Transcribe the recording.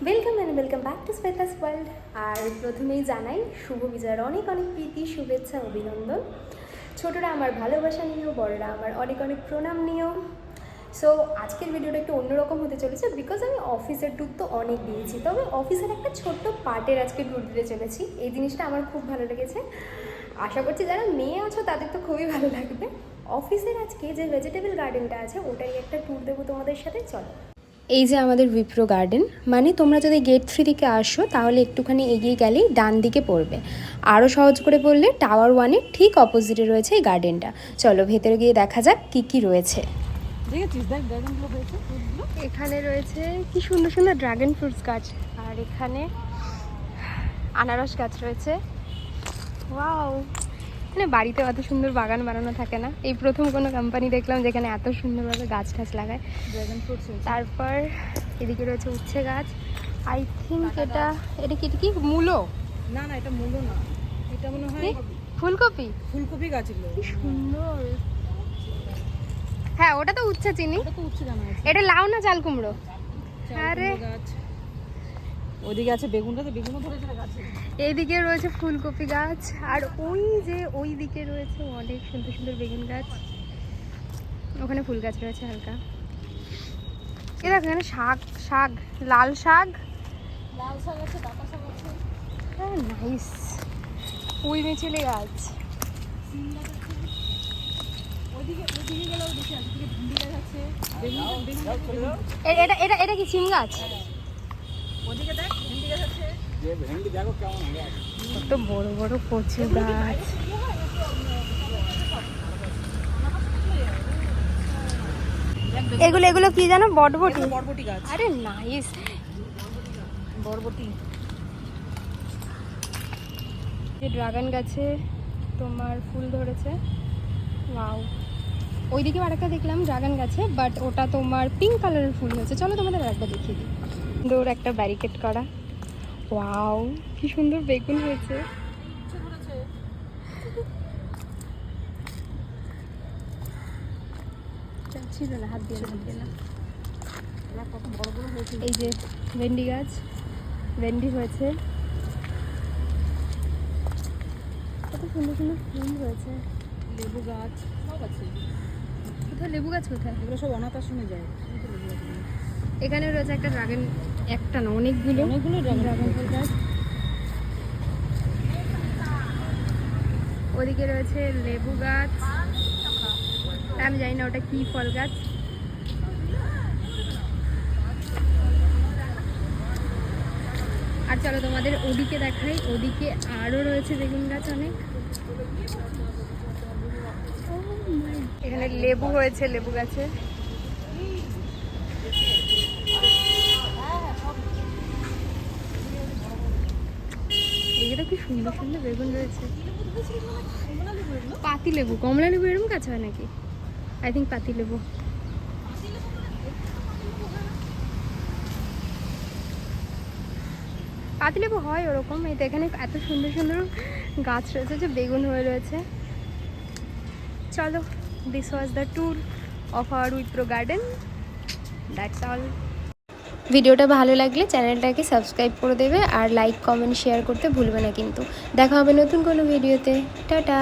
Welcome and welcome back to স্পেতাস world. আর প্রথমেই জানাই শুভ বিজয়ের অনেক অনেক প্রীতি, শুভেচ্ছা, অভিনন্দন। ছোটরা আমার ভালোবাসা নিও, বড়রা আমার অনেক অনেক প্রণাম নিও। সো আজকের ভিডিওটা একটু অন্যরকম হতে চলেছে, বিকজ আমি অফিসের ট্যুর তো অনেক দিয়েছি, তবে অফিসের একটা ছোট্ট পার্টের আজকে ট্যুর দিতে চলেছি। এই জিনিসটা আমার খুব ভালো লেগেছে, আশা করছি যারা মেয়ে আছো তাদের তো খুবই ভালো লাগবে। অফিসের আজকে যে ভেজিটেবল গার্ডেনটা আছে ওটাই একটা ট্যুর দেবো তোমাদের সাথে, চলো। এই যে আমাদের উইপ্রো গার্ডেন, মানে তোমরা যদি গেট 3 দিকে আসো তাহলে একটুখানি এগিয়ে গেলেই ডান দিকে পড়বে। আরও সহজ করে বললে টাওয়ার 1-এর ঠিক অপোজিটে রয়েছে এই গার্ডেনটা। চলো ভেতরে গিয়ে দেখা যাক কী কী রয়েছে। এখানে রয়েছে কি সুন্দর সুন্দর ড্রাগন ফ্রুটস গাছ, আর এখানে আনারস গাছ রয়েছে। ওয়াও, মানে বাড়িতে অত সুন্দর বাগান বানানো থাকে না, এই প্রথম কোনো কোম্পানি দেখলাম যেখানে এত সুন্দরভাবে গাছ টাছ লাগায় ড্রাগন ফ্রুটস। তারপর এদিকে রয়েছে উচ্ছে গাছ। আই থিঙ্ক এটা কি মূলো? না না, এটা মূলো না, এটা মনে হয় ফুলকপি। ফুলকপি গাছ। কি সুন্দর। হ্যাঁ, ওটা তো উচ্ছে চিনি, ওটা তো উচ্ছে জানা আছে। এটা লাউ না চাল কুমড়ো? আরে গাছ ওইদিকে আছে, বেগুনটা তো বেগুনও ধরেছে গাছে। এইদিকে রয়েছে ফুলকপি গাছ, আর ওই দিকে রয়েছে অনেক সুন্দর সুন্দর বেগুন গাছ। ওখানে ফুল গাছ রয়েছে হালকা। এ দেখো এখানে শাক, লাল শাক আছে, ডাটা শাক আছে। হ্যাঁ, নাইস। পুঁই মেছেলে গাছ। এটা কি সিম গাছ? ওদিকে দেখ, ভেন্ডি গাছ আছে। ভেন্ডি দেখো কেমন হবে, কত বড় বড় কচু গাছ। এগুলো কি জানো? বরবটি গাছ। আরে নাইস, বরবটি। এই ড্রাগন গাছে তোমার ফুল ধরেছে। ওয়াও, ওইদিকে আরেকটা দেখলাম ড্রাগন গাছে, বাট ওটা তোমার পিঙ্ক কালারের ফুল হয়েছে। চলো তোমাদের আরেকবার দেখিয়ে দিই। সুন্দর একটা ব্যারিকেড করা। ওয়াও, কি সুন্দর বেগুন হয়েছে। ছিল না, হাত দিয়ে না। কত বড় বড় হয়েছে। এই যে ভেন্ডি গাছ, ভেন্ডি হয়েছে। কত সুন্দর সুন্দর ফুল হয়েছে। লেবু গাছ সব আছে। কোথায় লেবু গাছ? কোথায়? এগুলো সব অনাথ আশ্রমে যায়। এখানে রয়েছে একটা ড্রাগন, একটা না অনেকগুলো ড্রাগন ফল গাছ। ওদিকে রয়েছে লেবু গাছ, আমি জানি না ওটা কি ফল গাছ। আর চলো তোমাদের ওদিকে দেখাই, ওদিকে আরও রয়েছে বেগুন গাছ অনেক। এখানে লেবু হয়েছে লেবু গাছে। এগুলো কি সুন্দর সুন্দর বেগুন রয়েছে। পাতি লেবু, কমলা লেবু এরকম গাছ হয় নাকি? আই থিঙ্ক পাতি লেবু। পাতিলেবু হয় ওরকম। এই তো এখানে এত সুন্দর সুন্দর গাছ রয়েছে যে বেগুন হয়ে রয়েছে। চলো, this was the tour of our Wipro garden. That's all. ভিডিওটা ভালো লাগলে চ্যানেলটাকে সাবস্ক্রাইব করে দেবে, আর লাইক কমেন্ট শেয়ার করতে ভুলবে না কিন্তু। দেখা হবে নতুন কোনো ভিডিওতে। টাটা।